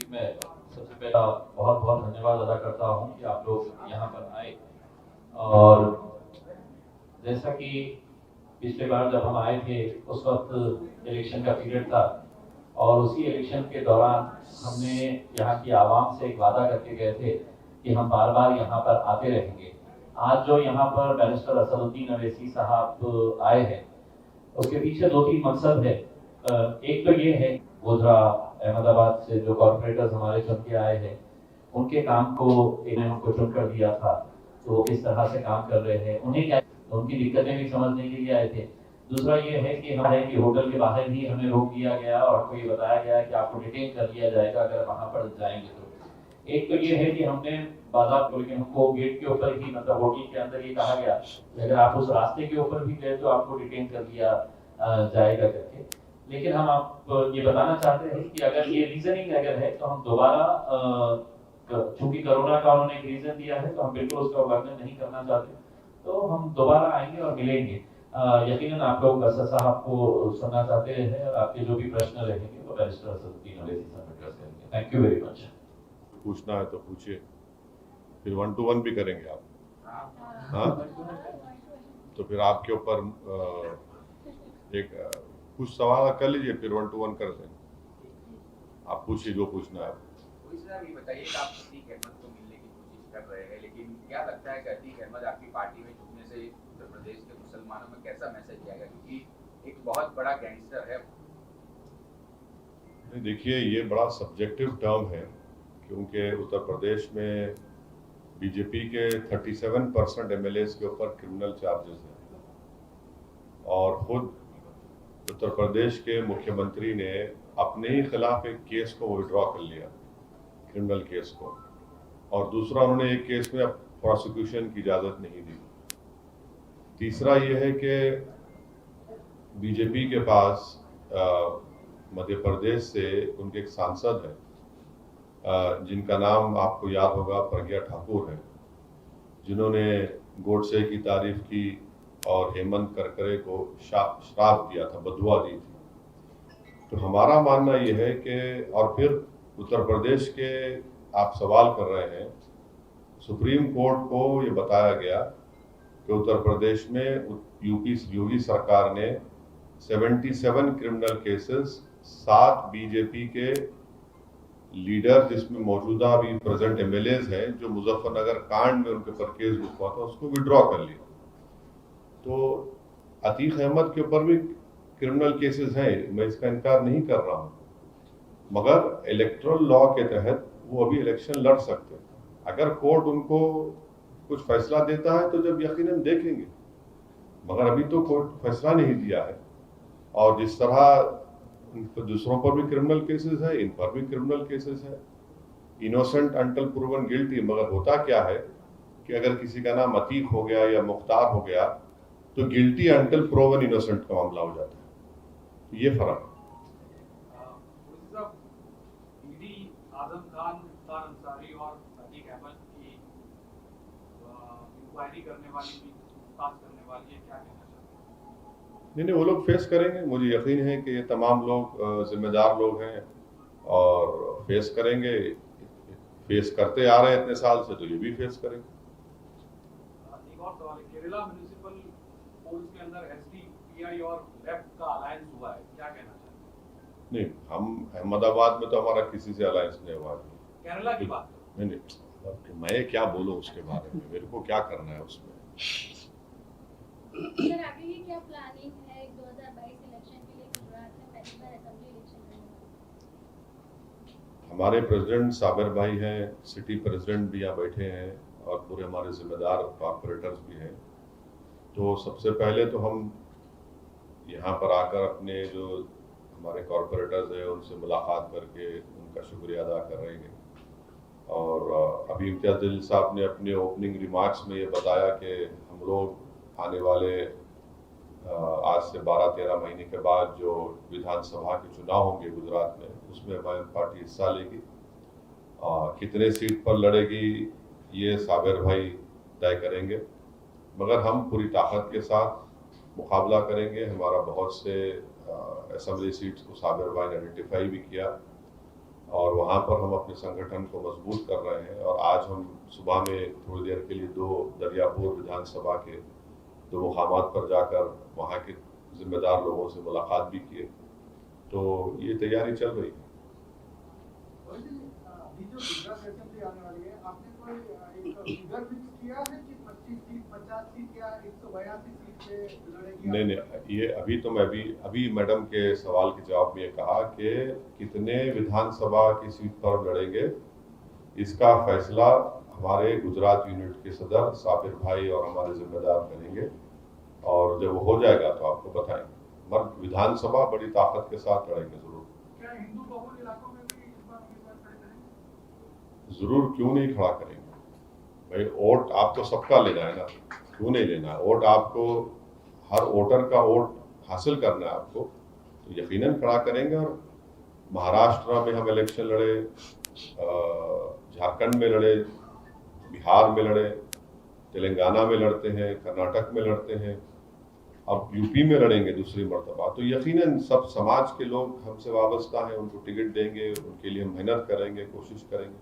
मैं सबसे पहला बहुत बहुत धन्यवाद अदा करता हूँ कि आप लोग यहाँ पर आए। और जैसा कि पिछले बार जब हम आए थे उस वक्त इलेक्शन का पीरियड था और उसी इलेक्शन के दौरान हमने यहाँ की आवाम से एक वादा करके गए थे कि हम बार बार यहाँ पर आते रहेंगे। आज जो यहाँ पर बैरिस्टर असदुद्दीन अवैसी साहब आए हैं उसके पीछे दो तीन मकसद है। एक तो ये है गोधरा अहमदाबाद से जो कॉर्पोरेटर्स हमारे चुन के आए हैं उनके काम को इन्हें हमको चुन कर दिया था, तो किस तरह से काम कर रहे हैं उन्हें क्या उनकी दिक्कतें भी समझने के लिए आए थे। दूसरा ये है कि हमारे कि होटल के बाहर ही हमें रोक दिया गया और हमको ये बताया गया कि आपको डिटेन कर लिया जाएगा अगर वहां पर जाएंगे तो। एक तो ये है कि हमने बाजार खोल के हमको गेट के ऊपर ही मतलब होटल के अंदर ये कहा गया कि अगर आप उस रास्ते के ऊपर भी गए तो आपको डिटेन कर लिया जाएगा करके। लेकिन हम आप ये बताना चाहते हैं कि अगर ये रीजनिंग अगर है तो हम दोबारा चूंकि कोरोना का उन्होंने एक रीजन दिया है तो हम बिल्कुल उसका उल्लंघन नहीं करना चाहते, तो हम दोबारा आएंगे और मिलेंगे। यकीनन आप लोग असद साहब को सुनना चाहते हैं और आपके जो भी प्रश्न रहेंगे वो बैरिस्टर असदुद्दीन अवैसी साहब एड्रेस करेंगे। Thank you very much. पूछना है तो पूछिए, फिर 1 to 1 भी करेंगे आप। हाँ, तो फिर आपके ऊपर एक कुछ सवाल कर लीजिए, फिर 1 to 1 कर देंगे। आप पूछिए जो पूछना है। ये बताइए कि आप अतीक अहमद को मिलने की कोशिश कर रहे हैं, लेकिन क्या लगता है कि अतीक अहमद आपकी पार्टी में जुड़ने से उत्तर प्रदेश के मुसलमानों में कैसा मैसेज जाएगा, क्योंकि एक बहुत बड़ा गैंगस्टर है। देखिए, ये बड़ा सब्जेक्टिव टर्म है क्योंकि उत्तर प्रदेश में बीजेपी के 37% एमएलए के ऊपर क्रिमिनल चार्जेस हैं और खुद उत्तर प्रदेश के मुख्यमंत्री ने अपने ही खिलाफ एक केस को विड्रॉ कर लिया, क्रिमिनल केस को, और दूसरा उन्होंने एक केस में प्रोसिक्यूशन की इजाज़त नहीं दी। तीसरा ये है कि बीजेपी के पास मध्य प्रदेश से उनके एक सांसद हैं जिनका नाम आपको याद होगा, प्रज्ञा ठाकुर है, जिन्होंने गोडसे की तारीफ की और हेमंत करकरे को श्राप दिया था, बदुआ दी थी। तो हमारा मानना ये है कि, और फिर उत्तर प्रदेश के आप सवाल कर रहे हैं, सुप्रीम कोर्ट को ये बताया गया कि उत्तर प्रदेश में योगी सरकार ने 77 क्रिमिनल केसेस, 7 बीजेपी के लीडर जिसमें मौजूदा अभी प्रेजेंट एमएलए हैं जो मुजफ्फरनगर कांड में उनके ऊपर केस हुआ था, उसको विड्रॉ कर लिया। तो अतीक अहमद के ऊपर भी क्रिमिनल केसेस हैं, मैं इसका इनकार नहीं कर रहा हूँ, मगर इलेक्टोरल लॉ के तहत वो अभी इलेक्शन लड़ सकते हैं। अगर कोर्ट उनको कुछ फैसला देता है तो जब यकीनन देखेंगे, मगर अभी तो कोर्ट फैसला नहीं दिया है। और जिस तरह दूसरों पर भी क्रिमिनल केसेस है, इन पर भी क्रिमिनल केसेस है। इनोसेंट अंटिल प्रूवन गिल्टी, मगर होता क्या है कि अगर किसी का नाम अतीक हो गया या मुख्तार हो गया तो गिल्टी अंटिल प्रूवन इनोसेंट का मामला हो जाता है। तो ये फर्क है। आजम खान, मुख्तार अंसारी और अतीक अहमद की इंक्वायरी करने वाली भी पूछताछ करने वाली है, क्या कहना चाहते हैं? नहीं, वो लोग फेस करेंगे, मुझे यकीन है कि ये तमाम लोग जिम्मेदार लोग हैं और फेस करेंगे। फेस करते आ रहे हैं इतने साल से, तो ये भी फेस करेंगे। एक और सवाल है, केरला म्युनिसिपल पोल्स के अंदर एसडीपीआई और लेफ्ट का अलायंस हुआ है, क्या कहना चाहते हैं? नहीं, हम अहमदाबाद में तो हमारा किसी से अलायंस नहीं हुआ। केरला की बात नहीं, मैं क्या बोलूं उसके बारे में, मेरे को क्या करना है उसमें। सर, आगे ये क्या प्लानिंग है 2022 इलेक्शन के लिए? गुजरात में पहली बार असेंबली इलेक्शन है। हमारे प्रेसिडेंट साबिर भाई हैं, सिटी प्रेसिडेंट भी यहाँ बैठे हैं और पूरे हमारे जिम्मेदार कॉर्पोरेटर्स भी हैं। तो सबसे पहले तो हम यहाँ पर आकर अपने जो हमारे कॉर्पोरेटर्स हैं उनसे मुलाकात करके उनका शुक्रिया अदा करेंगे। और अभी इम्तियाज़ जलील साहब ने अपने ओपनिंग रिमार्क्स में ये बताया कि हम लोग आने वाले आज से 12-13 महीने के बाद जो विधानसभा के चुनाव होंगे गुजरात में, उसमें हमारी पार्टी हिस्सा लेगी। कितने सीट पर लड़ेगी ये साबिर भाई तय करेंगे, मगर हम पूरी ताकत के साथ मुकाबला करेंगे। हमारा बहुत से असेंबली सीट्स को साबिर भाई ने आइडेंटिफाई भी किया और वहाँ पर हम अपने संगठन को मजबूत कर रहे हैं। और आज हम सुबह में थोड़ी देर के लिए दरियापुर विधानसभा के 2 मुकामात पर जाकर वहाँ के जिम्मेदार लोगों से मुलाकात भी किए। तो ये तैयारी चल रही है। अभी जो गुजरात असेंबली आने वाली है, आपने कोई एक फिगर फिक्स किया है कि 25 सीट 50 सीट या 182 सीट पे लड़ेगी? नहीं, ये अभी तो मैं अभी मैडम के सवाल के जवाब में ये कहा कि कितने विधानसभा की सीट पर लड़ेंगे, इसका फैसला हमारे गुजरात यूनिट के सदर साबिर भाई और हमारे जिम्मेदार करेंगे, और जब वो हो जाएगा तो आपको बताएंगे। मगर विधानसभा बड़ी ताकत के साथ लड़ेंगे जरूर। क्या हिंदू बहुल इलाकों में भी इस बार उम्मीदवार खड़े करेंगे? जरूर, क्यों नहीं खड़ा करेंगे भाई। वोट आपको सबका लेना है ना, क्यों नहीं लेना है वोट? आपको हर वोटर का वोट हासिल करना है आपको, तो यकीनन खड़ा करेंगे। और महाराष्ट्र में हम इलेक्शन लड़े, झारखंड में लड़े, बिहार में लड़े, तेलंगाना में लड़ते हैं, कर्नाटक में लड़ते हैं, अब यूपी में लड़ेंगे दूसरी मर्तबा। तो यकीनन सब समाज के लोग हमसे वाबस्ता हैं, उनको टिकट देंगे, उनके लिए हम मेहनत करेंगे, कोशिश करेंगे।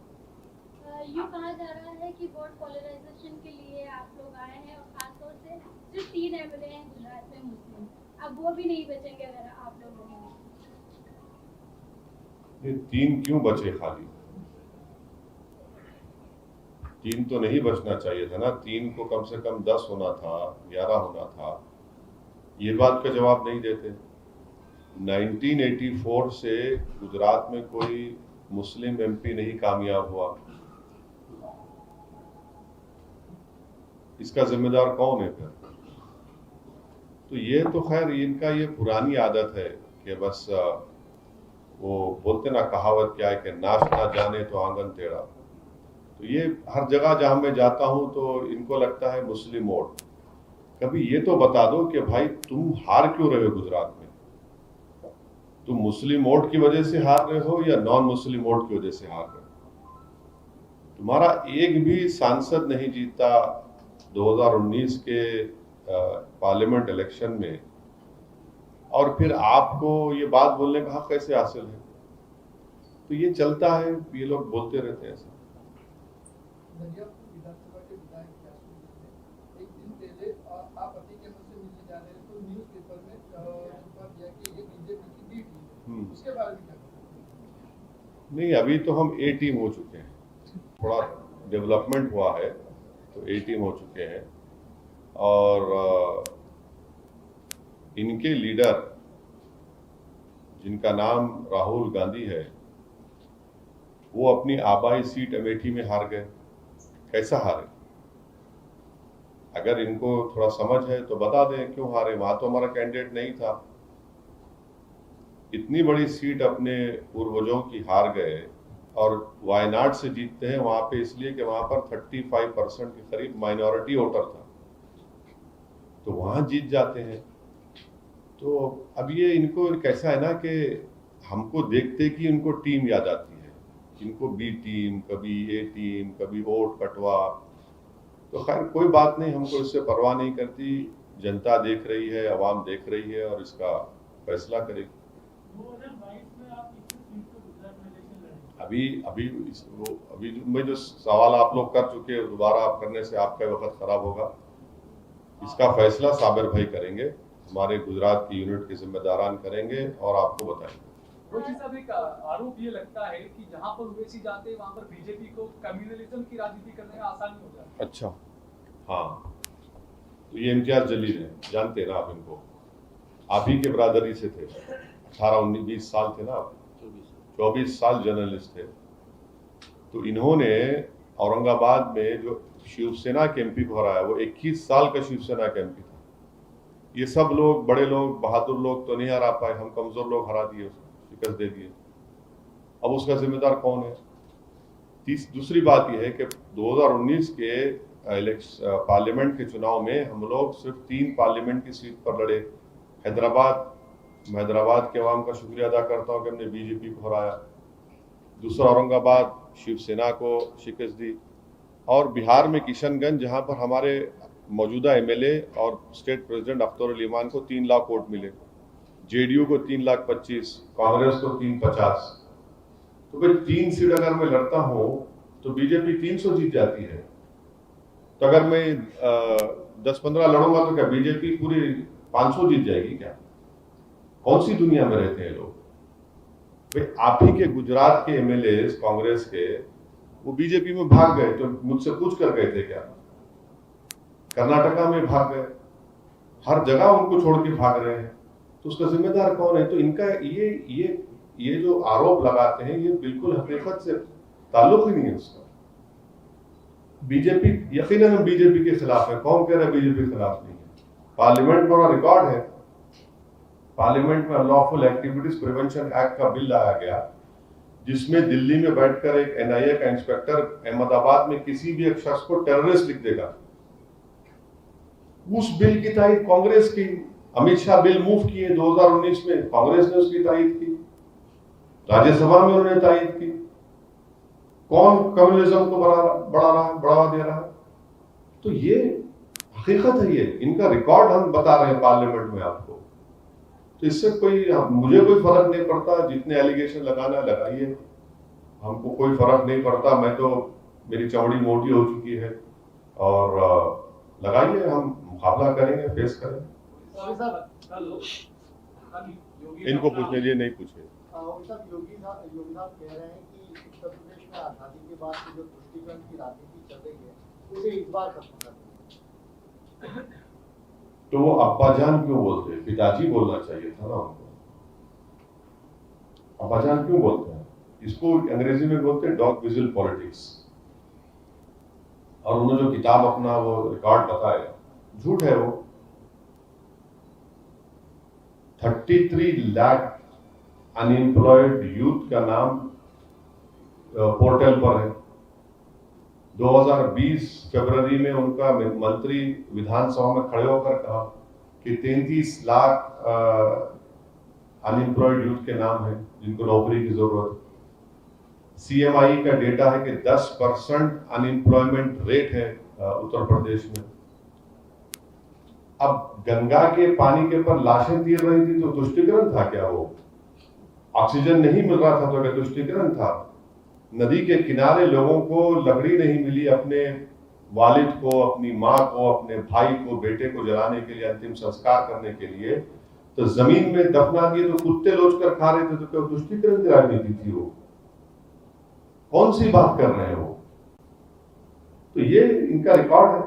यूँ कहा जा रहा है कि वोट पोलराइजेशन के लिए आप लोग आए हैं, और खासतौर से सिर्फ 3 एमएलए हैं गुजरात में मुस्लिम, अब वो भी नहीं बचेंगे अगर आप लोग रहेंगे। ये 3 क्यों बचे खाली? 3 तो नहीं बचना चाहिए था ना, 3 को कम से कम 10 होना था, 11 होना था। ये बात का जवाब नहीं देते। 1984 से गुजरात में कोई मुस्लिम एमपी नहीं कामयाब हुआ, इसका जिम्मेदार कौन है फिर? तो ये तो खैर इनका ये पुरानी आदत है कि बस वो बोलते ना, कहावत क्या है कि नाच ना जाने तो आंगन टेढ़ा। तो ये हर जगह जहां मैं जाता हूं तो इनको लगता है मुस्लिम वोट। कभी ये तो बता दो कि भाई तुम हार क्यों रहे हो गुजरात में? तुम मुस्लिम वोट की वजह से हार रहे हो या नॉन मुस्लिम वोट की वजह से हार रहे हो? तुम्हारा एक भी सांसद नहीं जीता 2019 के पार्लियामेंट इलेक्शन में, और फिर आपको ये बात बोलने का हक कैसे हासिल है? तो ये चलता है, ये लोग बोलते रहते हैं ऐसा। दरियापुर विधानसभा के विधायक एक दिन पहले आप अतीक अहमद से मिलने जा रहे हैं, तो न्यूज़पेपर में छपा दिया कि ये बीजेपी की बी टीम है, उसके बारे में क्या कहेंगे? नहीं, अभी तो हम ए टीम हो चुके हैं, थोड़ा डेवलपमेंट हुआ है तो ए टीम हो चुके हैं। और इनके लीडर जिनका नाम राहुल गांधी है, वो अपनी आबाई सीट अमेठी में हार गए। कैसा हारे? अगर इनको थोड़ा समझ है तो बता दें क्यों हारे। वहां तो हमारा कैंडिडेट नहीं था। इतनी बड़ी सीट अपने पूर्वजों की हार गए, और वायनाड से जीतते हैं वहां पे इसलिए कि वहां पर 35% के करीब माइनॉरिटी वोटर था, तो वहां जीत जाते हैं। तो अब ये इनको कैसा है ना कि हमको देखते कि इनको टीम याद आती है, इनको बी टीम, कभी ए टीम, कभी वोट कटवा। तो खैर कोई बात नहीं, हमको इससे परवाह नहीं करती। जनता देख रही है, आवाम देख रही है, और इसका फैसला करेगी। 2022 में आप किस सीट पे गुजरात में इलेक्शन लड़ेंगे? अभी मैं जो सवाल आप लोग कर चुके हैं, दोबारा आप करने से आपका वक्त खराब होगा। इसका फैसला साबिर भाई करेंगे, हमारे गुजरात की यूनिट के जिम्मेदारान करेंगे और आपको बताएंगे। रोजी साहब, एक आरोप ये लगता है कि जहां पर ओवैसी जाते हैं वहां पर बीजेपी को कम्युनलिज्म की राजनीति करने में आसानी हो जाती है। अच्छा, हाँ, तो ये इम्तियाज जलील है, जानते हैं ना आप इनको, आप ही के बरादरी से थे, 18-19-20 साल थे ना आप, 24 साल जर्नलिस्ट थे। तो इन्होंने औरंगाबाद में जो शिवसेना के एमपी को हराया, वो 21 साल का शिवसेना का एमपी था। ये सब लोग, बड़े लोग, बहादुर लोग तो नहीं हरा पाए, हम कमजोर लोग हरा दिए, शिकस्त दे दिए। अब उसका जिम्मेदार कौन है? दूसरी बात यह है कि 2019 के पार्लियामेंट के चुनाव में हम लोग सिर्फ 3 पार्लियामेंट की सीट पर लड़े। मैं हैदराबाद के अवाम का शुक्रिया अदा करता हूँ कि हमने बीजेपी को हराया। दूसरा, औरंगाबाद शिवसेना को शिकस्त दी। और बिहार में किशनगंज, जहाँ पर हमारे मौजूदा एमएलए और स्टेट प्रेसिडेंट अख्तर अली ईमान को 3 लाख वोट मिले, जेडीयू को 3,25,000, कांग्रेस को 350। तो भाई 3 सीट अगर मैं लड़ता हूं तो बीजेपी 300 जीत जाती है। तो अगर मैं 10-15 लड़ूंगा तो क्या बीजेपी पूरी 500 जीत जाएगी क्या? कौन सी दुनिया में रहते हैं लोग? भाई आप ही के गुजरात के एमएलए कांग्रेस के वो बीजेपी में भाग गए, तो मुझसे पूछ कर गए थे क्या? कर्नाटका में भाग गए, हर जगह उनको छोड़ के भाग रहे हैं, तो उसका जिम्मेदार कौन है? तो इनका ये जो आरोप लगाते हैं ये बिल्कुल हकीकत से ताल्लुक ही नहीं है उसका। बीजेपी यकीनन हम बीजेपी के खिलाफ है। कौन कह रहा है बीजेपी के खिलाफ नहीं है? पार्लियामेंट में रिकॉर्ड है, पार्लियामेंट में अनलॉफुल एक्टिविटीज प्रिवेंशन एक्ट का बिल लाया गया, जिसमें दिल्ली में बैठकर एक एनआईए का इंस्पेक्टर अहमदाबाद में किसी भी एक शख्स को टेररिस्ट लिख देगा। उस बिल की तारीफ कांग्रेस की, अमित शाह बिल मूव किए 2019 में, कांग्रेस ने उसकी तारीफ की, राज्यसभा में उन्होंने तारीफ की। कौन कम्युनिज्म को बढ़ावा दे रहा है? तो ये हकीकत है, ये इनका रिकॉर्ड हम बता रहे हैं पार्लियामेंट में आपको। तो इससे मुझे कोई फर्क नहीं पड़ता, जितने एलिगेशन लगाना लगाइए, हमको कोई फर्क नहीं पड़ता। मैं तो, मेरी चमड़ी मोटी हो चुकी है और लगाइए, हम मुकाबला करेंगे, फेस करेंगे। इनको पूछने लिए नहीं पूछे। योगी साहब कह रहे हैं कि उत्तर प्रदेश में आजादी के बाद की जो तुष्टीकरण की राजनीति चल रही है उसे इस बार खत्म करना है। तो वो अब्बाजान क्यों बोलते हैं? पिताजी बोलना चाहिए था ना उनको। अब्बाजान क्यों बोलते हैं? इसको अंग्रेजी में बोलते हैं डॉग विजिल पॉलिटिक्स। और उन्होंने जो किताब अपना वो रिकॉर्ड बताया, झूठ है वो। 33 लाख अनएम्प्लॉयड यूथ का नाम पोर्टल पर है। 2020 फरवरी में उनका मंत्री विधानसभा में खड़े होकर कहा कि 33 लाख अनएम्प्लॉयड यूथ के नाम है जिनको नौकरी की जरूरत है। सीएमआई का डेटा है कि 10% अनएम्प्लॉयमेंट रेट है उत्तर प्रदेश में। अब गंगा के पानी के ऊपर लाशें तीर रही थी तो तुष्टीकरण था क्या? वो ऑक्सीजन नहीं मिल रहा था तो क्या तुष्टीकरण था? नदी के किनारे लोगों को लकड़ी नहीं मिली अपने वालिद को, अपनी माँ को, अपने भाई को, बेटे को जलाने के लिए, अंतिम संस्कार करने के लिए, तो जमीन में दफना दिए तो कुत्ते लोच कर खा रहे थे, तो क्या तुष्टीकरण की राजनीति थी वो? कौन सी बात कर रहे हैं वो? तो ये इनका रिकॉर्ड है।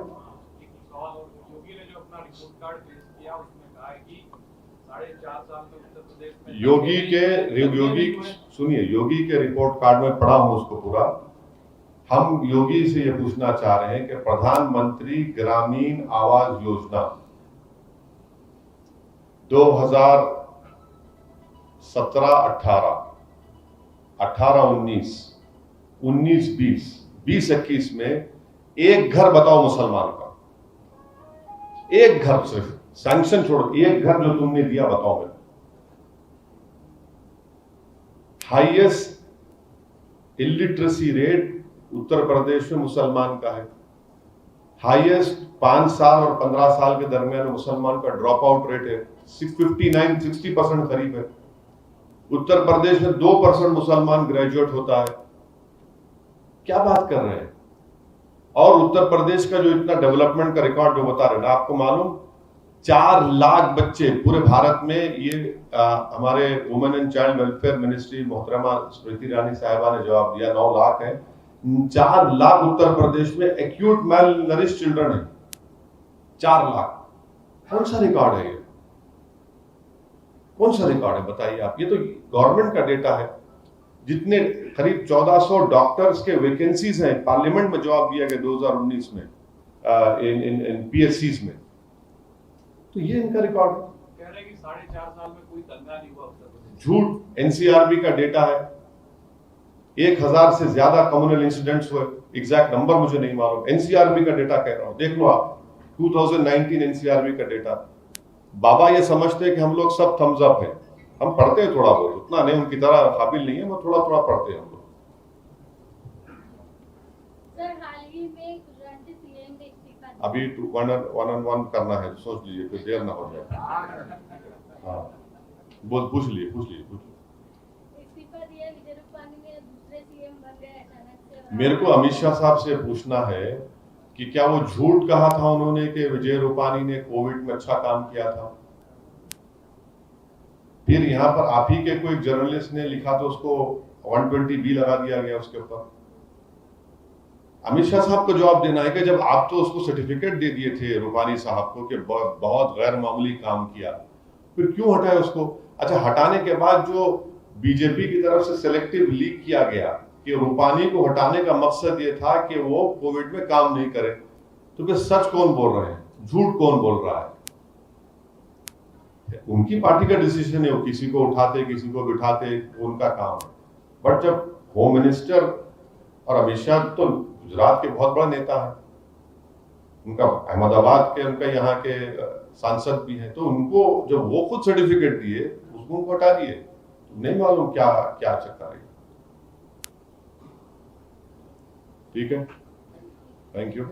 योगी ने जो अपना रिपोर्ट कार्ड पेश किया उसमें कहा है कि 4.5 साल में उत्तर प्रदेश में योगी के रिपोर्ट कार्ड में पढ़ा हूं उसको पूरा। हम योगी से ये पूछना चाह रहे हैं कि प्रधानमंत्री ग्रामीण आवास योजना 2017-18, 18-19, 19-20, 20-21 में एक घर बताओ मुसलमान का, एक घर, सिर्फ सैंक्शन छोड़ो, एक घर जो तुमने दिया बताओ मेरे। Highest illiteracy rate Uttar Pradesh में मुसलमान का है। हाईएस्ट 5 साल और 15 साल के दरमियान मुसलमान का ड्रॉप आउट रेट है 59-60% करीब है। उत्तर प्रदेश में 2% मुसलमान ग्रेजुएट होता है। क्या बात कर रहे हैं? और उत्तर प्रदेश का जो इतना डेवलपमेंट का रिकॉर्ड जो बता रहे हैं, आपको मालूम 4 लाख बच्चे पूरे भारत में, ये हमारे women and child welfare ministry मोहतरमा स्मृति ईरानी साहिबा ने जवाब दिया, 9 लाख है। 4 लाख उत्तर प्रदेश में एक्यूट मेल नरिश चिल्ड्रन है, 4 लाख। कौन सा रिकॉर्ड है ये? कौन सा रिकॉर्ड है बताइए आप? ये तो गवर्नमेंट का डेटा है। जितने करीब 1400 डॉक्टर्स के वैकेंसीज हैं, पार्लियामेंट में जवाब दिया गया 2019 में इन पीएससीज में। तो ये इनका रिकॉर्ड है। कह रहे हैं कि 4.5 साल में कोई दंगा नहीं हुआ उत्तर प्रदेश। झूठ। एनसीआरबी का डेटा है 1000 से ज्यादा कम्युनल इंसिडेंट्स हुए। एग्जैक्ट नंबर मुझे नहीं मालूम, एनसीआरबी का डेटा कह रहा हूं, देख लो आप, 2019 एनसीआरबी का डेटा। बाबा ये समझते हैं कि हम लोग सब थम्स अप है, हम पढ़ते हैं थोड़ा बहुत, उतना नहीं, उनकी तरह काबिल नहीं है, वो थोड़ा थोड़ा पढ़ते हैं हम लोग। सर हाल ही में गुजरात के सीएम ने इस्तीफा दिया। अभी 1-on-1 करना है, सोच लीजिए, फिर देर ना हो जाए। हाँ, पूछ लिए। इस्तीफा दिया, विजय रूपानी ने गए अचानक से? और मेरे को अमित शाह साहब से पूछना है कि क्या वो झूठ कहा था उन्होंने कि विजय रूपानी ने कोविड में अच्छा काम किया था? फिर यहाँ पर आप ही के कोई जर्नलिस्ट ने लिखा तो उसको 120B लगा दिया गया उसके ऊपर। अमित शाह साहब को जवाब देना है कि जब आप तो उसको सर्टिफिकेट दे दिए थे रूपानी साहब को कि बहुत गैर मामूली काम किया, फिर क्यों हटाए उसको? अच्छा, हटाने के बाद जो बीजेपी की तरफ से सिलेक्टिव लीक किया गया कि रूपानी को हटाने का मकसद ये था कि वो कोविड में काम नहीं करे, तो फिर सच कौन बोल रहे हैं, झूठ कौन बोल रहा है? उनकी पार्टी का डिसीजन है, वो किसी को उठाते किसी को बिठाते, उनका काम है। बट जब होम मिनिस्टर और अमित शाह तो गुजरात के बहुत बड़ा नेता है, उनका अहमदाबाद के, उनका यहाँ के सांसद भी है, तो उनको जब वो खुद सर्टिफिकेट दिए उसको उनको हटा दिए, तो नहीं मालूम क्या क्या चक्कर है। ठीक है, थैंक यू।